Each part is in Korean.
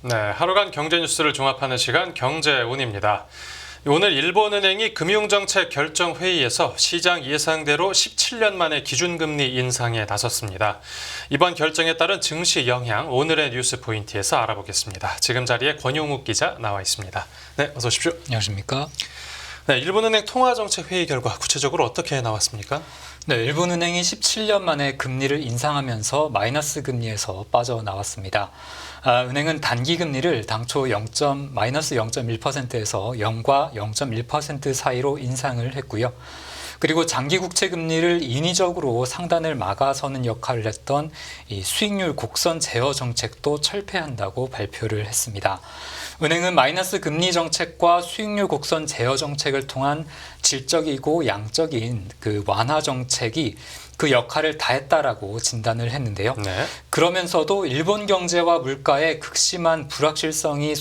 네, 하루간 경제 뉴스를 종합하는 시간 경제운입니다. 오늘 일본은행이 금융정책 결정회의에서 시장 예상대로 17년 만에 기준금리 인상에 나섰습니다. 이번 결정에 따른 증시 영향, 오늘의 뉴스 포인트에서 알아보겠습니다. 지금 자리에 권용욱 기자 나와 있습니다. 네, 어서 오십시오. 안녕하십니까? 네, 일본은행 통화정책회의 결과 구체적으로 어떻게 나왔습니까? 네, 일본은행이 17년 만에 금리를 인상하면서 마이너스 금리에서 빠져나왔습니다. 은행은 단기 금리를 당초 마이너스 0.1%에서 0과 0.1% 사이로 인상을 했고요. 그리고 장기 국채 금리를 인위적으로 상단을 막아서는 역할을 했던 이 수익률 곡선 제어 정책도 철폐한다고 발표를 했습니다. 은행은 마이너스 금리 정책과 수익률 곡선 제어 정책을 통한 질적이고 양적인 그 완화 정책이 그 역할을 다했다라고 진단을 했는데요. 네. 그러면서도 일본 경제와 물가의 극심한 불확실성이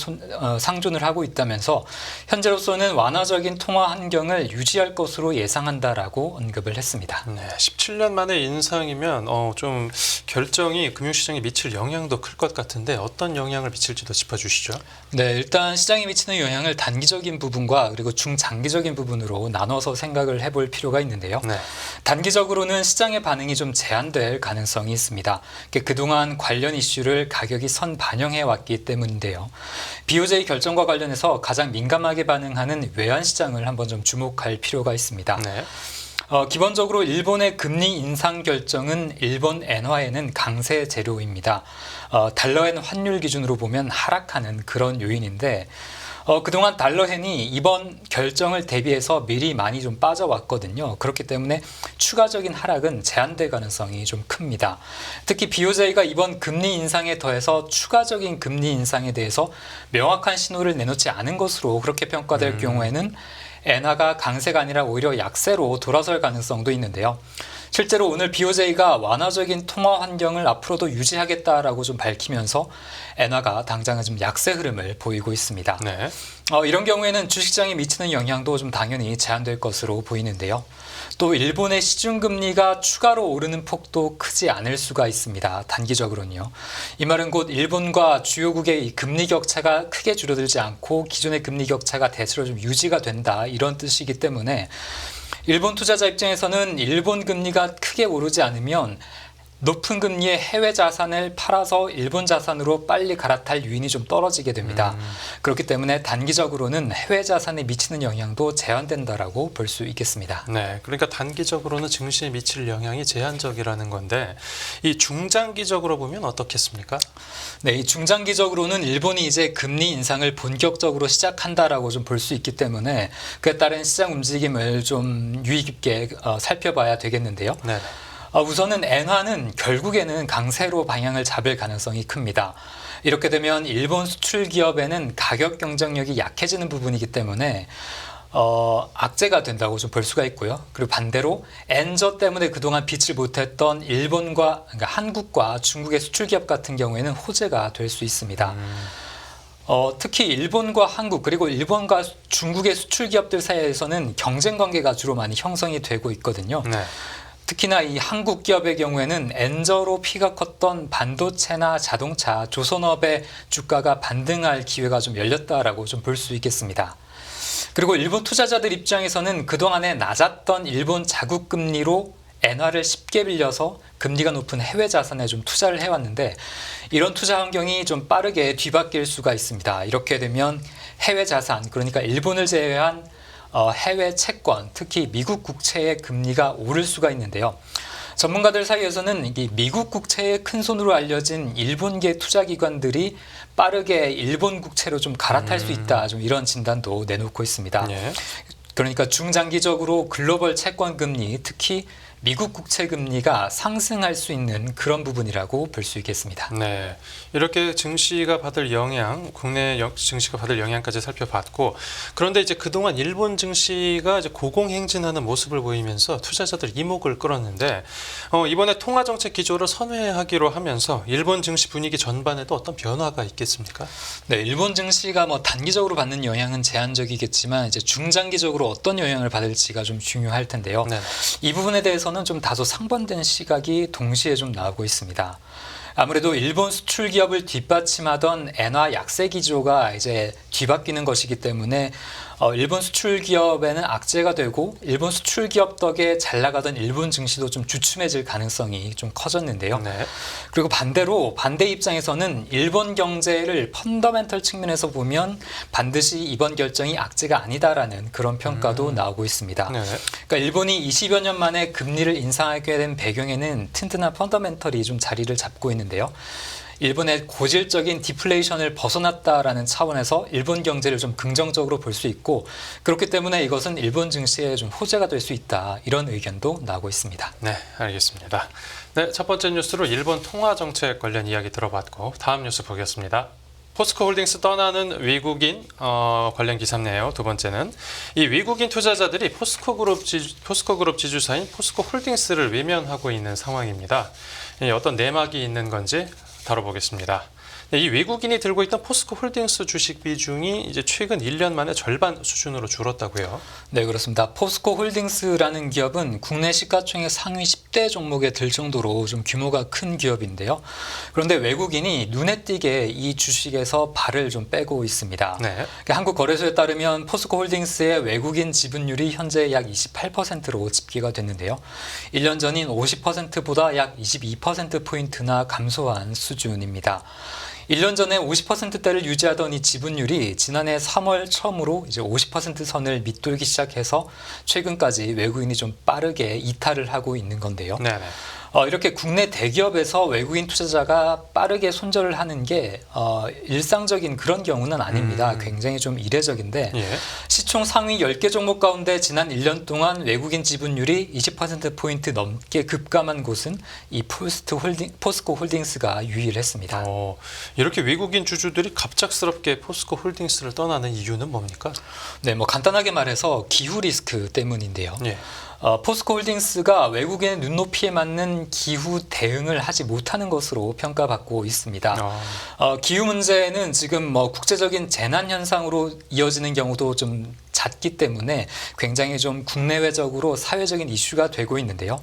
상존을 하고 있다면서 현재로서는 완화적인 통화 환경을 유지할 것으로 예상한다라고 언급을 했습니다. 네, 17년 만에 인상이면 좀 결정이 금융시장에 미칠 영향도 클 것 같은데 어떤 영향을 미칠지도 짚어주시죠. 네, 일단 시장에 미치는 영향을 단기적인 부분과 그리고 중장기적인 부분으로 나눠서 생각을 해볼 필요가 있는데요. 네. 단기적으로는 시장의 반응이 좀 제한될 가능성이 있습니다. 그동안 관련 이슈를 가격이 선반영해 왔기 때문인데요. BOJ 결정과 관련해서 가장 민감하게 반응하는 외환시장을 한번 좀 주목할 필요가 있습니다. 네. 기본적으로 일본의 금리 인상 결정은 일본 엔화에는 강세 재료입니다. 달러엔 환율 기준으로 보면 하락하는 그런 요인인데 그동안 달러엔이 이번 결정을 대비해서 미리 많이 좀 빠져왔거든요. 그렇기 때문에 추가적인 하락은 제한될 가능성이 좀 큽니다. 특히 BOJ가 이번 금리 인상에 더해서 추가적인 금리 인상에 대해서 명확한 신호를 내놓지 않은 것으로 그렇게 평가될 경우에는 엔화가 강세가 아니라 오히려 약세로 돌아설 가능성도 있는데요. 실제로 오늘 BOJ가 완화적인 통화 환경을 앞으로도 유지하겠다라고 좀 밝히면서 엔화가 당장은 좀 약세 흐름을 보이고 있습니다. 네. 이런 경우에는 주식시장에 미치는 영향도 좀 당연히 제한될 것으로 보이는데요. 또 일본의 시중금리가 추가로 오르는 폭도 크지 않을 수가 있습니다. 단기적으로는요. 이 말은 곧 일본과 주요국의 이 금리 격차가 크게 줄어들지 않고 기존의 금리 격차가 대체로 좀 유지가 된다 이런 뜻이기 때문에 일본 투자자 입장에서는 일본 금리가 크게 오르지 않으면 높은 금리의 해외 자산을 팔아서 일본 자산으로 빨리 갈아탈 유인이 좀 떨어지게 됩니다. 그렇기 때문에 단기적으로는 해외 자산에 미치는 영향도 제한된다라고 볼 수 있겠습니다. 네, 그러니까 단기적으로는 증시에 미칠 영향이 제한적이라는 건데 이 중장기적으로 보면 어떻겠습니까? 네, 이 중장기적으로는 일본이 이제 금리 인상을 본격적으로 시작한다라고 좀 볼 수 있기 때문에 그에 따른 시장 움직임을 좀 유의 깊게 살펴봐야 되겠는데요. 네. 우선은 엔화는 결국에는 강세로 방향을 잡을 가능성이 큽니다. 이렇게 되면 일본 수출 기업에는 가격 경쟁력이 약해지는 부분이기 때문에 악재가 된다고 좀 볼 수가 있고요. 그리고 반대로 엔저 때문에 그동안 빛을 못했던 그러니까 한국과 중국의 수출 기업 같은 경우에는 호재가 될 수 있습니다. 특히 일본과 한국 그리고 일본과 중국의 수출 기업들 사이에서는 경쟁 관계가 주로 많이 형성이 되고 있거든요. 네. 특히나 이 한국 기업의 경우에는 엔저로 피가 컸던 반도체나 자동차, 조선업의 주가가 반등할 기회가 좀 열렸다라고 좀 볼 수 있겠습니다. 그리고 일본 투자자들 입장에서는 그동안에 낮았던 일본 자국 금리로 엔화를 쉽게 빌려서 금리가 높은 해외 자산에 좀 투자를 해왔는데 이런 투자 환경이 좀 빠르게 뒤바뀔 수가 있습니다. 이렇게 되면 해외 자산, 그러니까 일본을 제외한 해외 채권, 특히 미국 국채의 금리가 오를 수가 있는데요. 전문가들 사이에서는 이 미국 국채의 큰손으로 알려진 일본계 투자기관들이 빠르게 일본 국채로 좀 갈아탈 수 있다. 좀 이런 진단도 내놓고 있습니다. 네. 그러니까 중장기적으로 글로벌 채권 금리, 특히 미국 국채 금리가 상승할 수 있는 그런 부분이라고 볼 수 있겠습니다. 네, 이렇게 증시가 받을 영향, 국내 증시가 받을 영향까지 살펴봤고, 그런데 이제 그동안 일본 증시가 이제 고공행진하는 모습을 보이면서 투자자들 이목을 끌었는데, 이번에 통화정책 기조를 선회하기로 하면서 일본 증시 분위기 전반에도 어떤 변화가 있겠습니까? 네, 일본 증시가 단기적으로 받는 영향은 제한적이겠지만 이제 중장기적으로 어떤 영향을 받을지가 좀 중요할 텐데요. 네. 이 부분에 대해서는 좀 다소 상반된 시각이 동시에 좀 나오고 있습니다. 아무래도 일본 수출 기업을 뒷받침하던 엔화 약세 기조가 이제 뒤바뀌는 것이기 때문에 일본 수출 기업에는 악재가 되고 일본 수출 기업 덕에 잘 나가던 일본 증시도 좀 주춤해질 가능성이 좀 커졌는데요. 네. 그리고 반대로 반대 입장에서는 일본 경제를 펀더멘털 측면에서 보면 반드시 이번 결정이 악재가 아니다라는 그런 평가도 나오고 있습니다. 네. 그러니까 일본이 20여 년 만에 금리를 인상하게 된 배경에는 튼튼한 펀더멘털이 좀 자리를 잡고 있는데요. 일본의 고질적인 디플레이션을 벗어났다라는 차원에서 일본 경제를 좀 긍정적으로 볼 수 있고 그렇기 때문에 이것은 일본 증시에 좀 호재가 될 수 있다 이런 의견도 나오고 있습니다. 네, 알겠습니다. 네, 첫 번째 뉴스로 일본 통화 정책 관련 이야기 들어봤고 다음 뉴스 보겠습니다. 포스코홀딩스 떠나는 외국인 관련 기사네요. 두 번째는 이 외국인 투자자들이 포스코그룹 지주사인 포스코홀딩스를 외면하고 있는 상황입니다. 어떤 내막이 있는 건지 다뤄보겠습니다. 이 외국인이 들고 있던 포스코홀딩스 주식 비중이 이제 최근 1년 만에 절반 수준으로 줄었다고요. 네, 그렇습니다. 포스코홀딩스라는 기업은 국내 시가총액 상위 10대 종목에 들 정도로 좀 규모가 큰 기업인데요. 그런데 외국인이 눈에 띄게 이 주식에서 발을 좀 빼고 있습니다. 네. 한국거래소에 따르면 포스코홀딩스의 외국인 지분율이 현재 약 28%로 집계가 됐는데요. 1년 전인 50%보다 약 22%포인트나 감소한 수준입니다. 1년 전에 50%대를 유지하던 이 지분율이 지난해 3월 처음으로 이제 50% 선을 밑돌기 시작해서 최근까지 외국인이 좀 빠르게 이탈을 하고 있는 건데요. 네네. 이렇게 국내 대기업에서 외국인 투자자가 빠르게 손절을 하는 게 일상적인 그런 경우는 아닙니다. 굉장히 좀 이례적인데 예. 시총 상위 10개 종목 가운데 지난 1년 동안 외국인 지분율이 20%포인트 넘게 급감한 곳은 이 포스코홀딩스가 유일했습니다. 이렇게 외국인 주주들이 갑작스럽게 포스코홀딩스를 떠나는 이유는 뭡니까? 네, 뭐 간단하게 말해서 기후 리스크 때문인데요. 예. 포스코홀딩스가 외국인의 눈높이에 맞는 기후 대응을 하지 못하는 것으로 평가받고 있습니다. 기후 문제는 지금 뭐 국제적인 재난 현상으로 이어지는 경우도 좀 잦기 때문에 굉장히 좀 국내외적으로 사회적인 이슈가 되고 있는데요.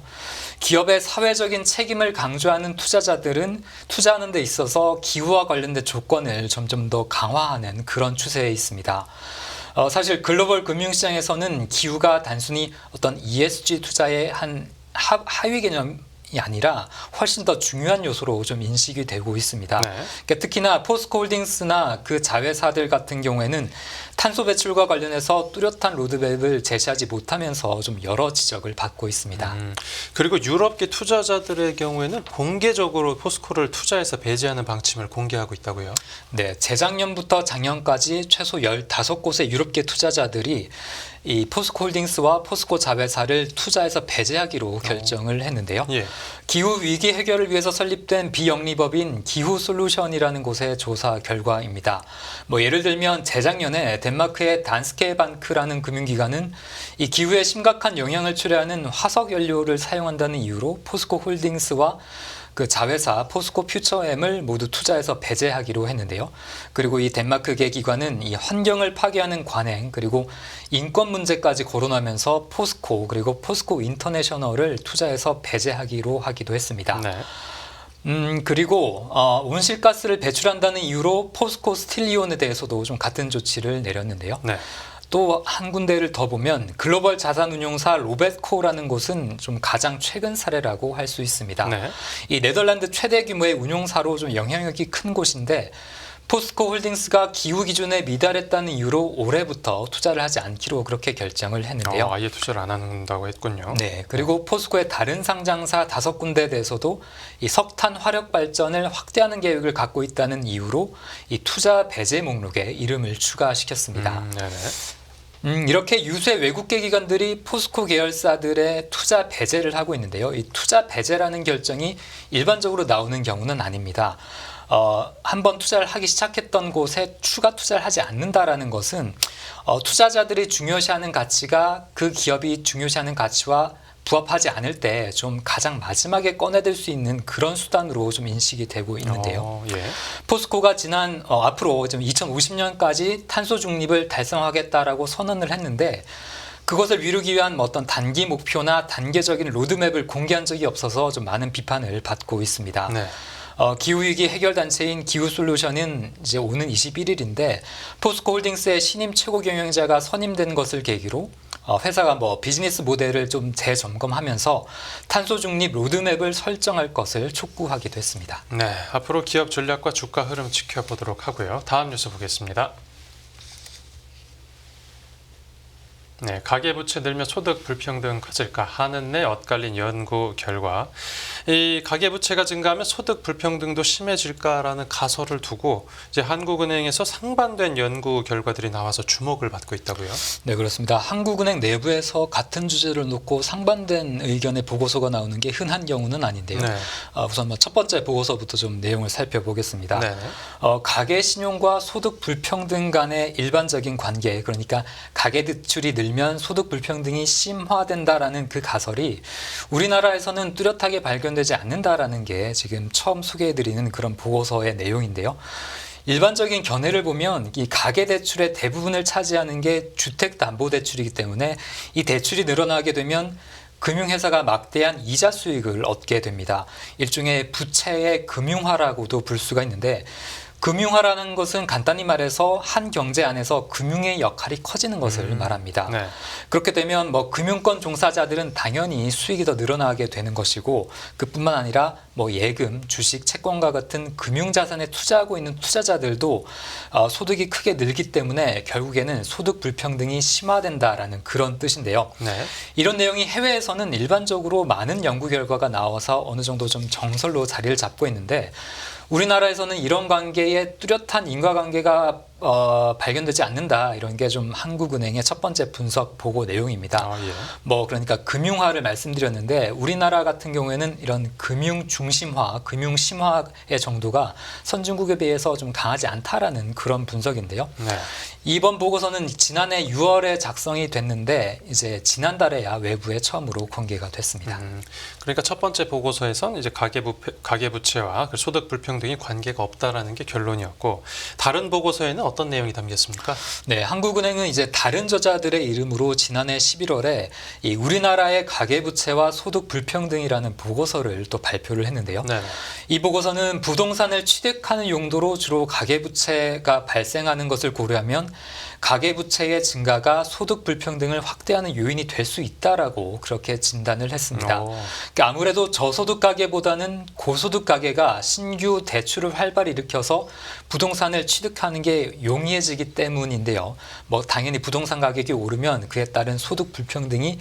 기업의 사회적인 책임을 강조하는 투자자들은 투자하는 데 있어서 기후와 관련된 조건을 점점 더 강화하는 그런 추세에 있습니다. 사실 글로벌 금융시장에서는 기후가 단순히 어떤 ESG 투자의 한 하위 개념이 아니라 훨씬 더 중요한 요소로 좀 인식이 되고 있습니다. 네. 그러니까 특히나 포스코홀딩스나 그 자회사들 같은 경우에는 탄소 배출과 관련해서 뚜렷한 로드맵을 제시하지 못하면서 좀 여러 지적을 받고 있습니다. 그리고 유럽계 투자자들의 경우에는 공개적으로 포스코를 투자해서 배제하는 방침을 공개하고 있다고요? 네, 재작년부터 작년까지 최소 15곳의 유럽계 투자자들이 이 포스코홀딩스와 포스코 자회사를 투자해서 배제하기로 결정을 했는데요. 예. 기후 위기 해결을 위해서 설립된 비영리법인 기후솔루션이라는 곳의 조사 결과입니다. 뭐 예를 들면 재작년에 덴마크의 단스케ban크라는 금융기관은 이 기후에 심각한 영향을 초래하는 화석 연료를 사용한다는 이유로 포스코홀딩스와 그 자회사 포스코 퓨처엠을 모두 투자해서 배제하기로 했는데요. 그리고 이 덴마크계 기관은 이 환경을 파괴하는 관행 그리고 인권 문제까지 거론하면서 포스코 그리고 포스코 인터내셔널을 투자해서 배제하기로 하기도 했습니다. 네. 그리고 온실가스를 배출한다는 이유로 포스코 스틸리온에 대해서도 좀 같은 조치를 내렸는데요. 네. 또 한 군데를 더 보면 글로벌 자산운용사 로베스코라는 곳은 좀 가장 최근 사례라고 할 수 있습니다. 네. 이 네덜란드 최대 규모의 운용사로 좀 영향력이 큰 곳인데 포스코홀딩스가 기후 기준에 미달했다는 이유로 올해부터 투자를 하지 않기로 그렇게 결정을 했는데요. 아예 투자를 안 한다고 했군요. 네, 그리고 포스코의 다른 상장사 5군데에 대해서도 이 석탄 화력 발전을 확대하는 계획을 갖고 있다는 이유로 이 투자 배제 목록에 이름을 추가시켰습니다. 네네. 이렇게 유수의 외국계 기관들이 포스코 계열사들의 투자 배제를 하고 있는데요. 이 투자 배제라는 결정이 일반적으로 나오는 경우는 아닙니다. 한번 투자를 하기 시작했던 곳에 추가 투자를 하지 않는다라는 것은 투자자들이 중요시하는 가치가 그 기업이 중요시하는 가치와 부합하지 않을 때 좀 가장 마지막에 꺼내들 수 있는 그런 수단으로 좀 인식이 되고 있는데요. 예. 포스코가 지난 앞으로 좀 2050년까지 탄소 중립을 달성하겠다라고 선언을 했는데 그것을 이루기 위한 어떤 단기 목표나 단계적인 로드맵을 공개한 적이 없어서 좀 많은 비판을 받고 있습니다. 네. 기후위기 해결단체인 기후솔루션은 이제 오는 21일인데 포스코홀딩스의 신임 최고 경영자가 선임된 것을 계기로 회사가 비즈니스 모델을 좀 재점검하면서 탄소 중립 로드맵을 설정할 것을 촉구하기도 했습니다. 네, 앞으로 기업 전략과 주가 흐름 지켜보도록 하고요. 다음 뉴스 보겠습니다. 네, 가계부채 늘면 소득 불평등 커질까 하는 내 엇갈린 연구 결과 이 가계부채가 증가하면 소득 불평등도 심해질까라는 가설을 두고 이제 한국은행에서 상반된 연구 결과들이 나와서 주목을 받고 있다고요. 네, 그렇습니다. 한국은행 내부에서 같은 주제를 놓고 상반된 의견의 보고서가 나오는 게 흔한 경우는 아닌데요. 네. 우선 첫 번째 보고서부터 좀 내용을 살펴보겠습니다. 네. 가계 신용과 소득 불평등 간의 일반적인 관계, 그러니까 가계 대출이 늘면 소득 불평등이 심화된다라는 그 가설이 우리나라에서는 뚜렷하게 발견되지 않는다라는 게 지금 처음 소개해드리는 그런 보고서의 내용인데요. 일반적인 견해를 보면 이 가계 대출의 대부분을 차지하는 게 주택담보대출이기 때문에 이 대출이 늘어나게 되면 금융회사가 막대한 이자 수익을 얻게 됩니다. 일종의 부채의 금융화라고도 볼 수가 있는데 금융화라는 것은 간단히 말해서 한 경제 안에서 금융의 역할이 커지는 것을 말합니다. 네. 그렇게 되면 금융권 종사자들은 당연히 수익이 더 늘어나게 되는 것이고 그뿐만 아니라 예금, 주식, 채권과 같은 금융자산에 투자하고 있는 투자자들도 소득이 크게 늘기 때문에 결국에는 소득 불평등이 심화된다라는 그런 뜻인데요. 네. 이런 내용이 해외에서는 일반적으로 많은 연구 결과가 나와서 어느 정도 좀 정설로 자리를 잡고 있는데 우리나라에서는 이런 관계에 뚜렷한 인과관계가 발견되지 않는다. 이런 게 좀 한국은행의 첫 번째 분석 보고 내용입니다. 예. 그러니까 금융화를 말씀드렸는데 우리나라 같은 경우에는 이런 금융 중심화, 금융 심화의 정도가 선진국에 비해서 좀 강하지 않다라는 그런 분석인데요. 네. 이번 보고서는 지난해 6월에 작성이 됐는데 이제 지난달에야 외부에 처음으로 공개가 됐습니다. 그러니까 첫 번째 보고서에선 이제 가계부채와 소득 불평등이 관계가 없다라는 게 결론이었고 다른 보고서에는 어떤 내용이 담겼습니까? 네, 한국은행은 이제 다른 저자들의 이름으로 지난해 11월에 이 우리나라의 가계부채와 소득 불평등이라는 보고서를 또 발표를 했는데요. 네. 이 보고서는 부동산을 취득하는 용도로 주로 가계부채가 발생하는 것을 고려하면 가계부채의 증가가 소득 불평등을 확대하는 요인이 될 수 있다라고 그렇게 진단을 했습니다. 그러니까 아무래도 저소득 가계보다는 고소득 가계가 신규 대출을 활발히 일으켜서 부동산을 취득하는 게 용이해지기 때문인데요. 당연히 부동산 가격이 오르면 그에 따른 소득 불평등이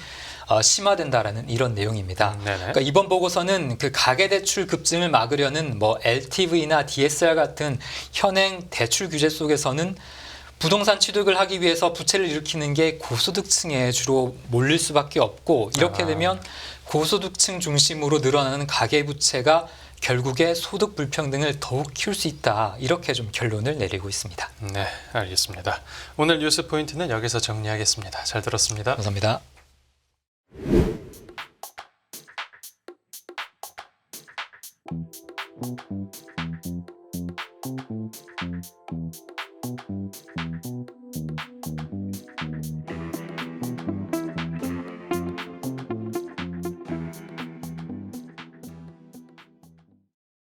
심화된다라는 이런 내용입니다. 그러니까 이번 보고서는 그 가계대출 급증을 막으려는 LTV나 DSR 같은 현행 대출 규제 속에서는 부동산 취득을 하기 위해서 부채를 일으키는 게 고소득층에 주로 몰릴 수밖에 없고 이렇게 되면 고소득층 중심으로 늘어나는 가계부채가 결국에 소득 불평등을 더욱 키울 수 있다. 이렇게 좀 결론을 내리고 있습니다. 네, 알겠습니다. 오늘 뉴스 포인트는 여기서 정리하겠습니다. 잘 들었습니다. 감사합니다.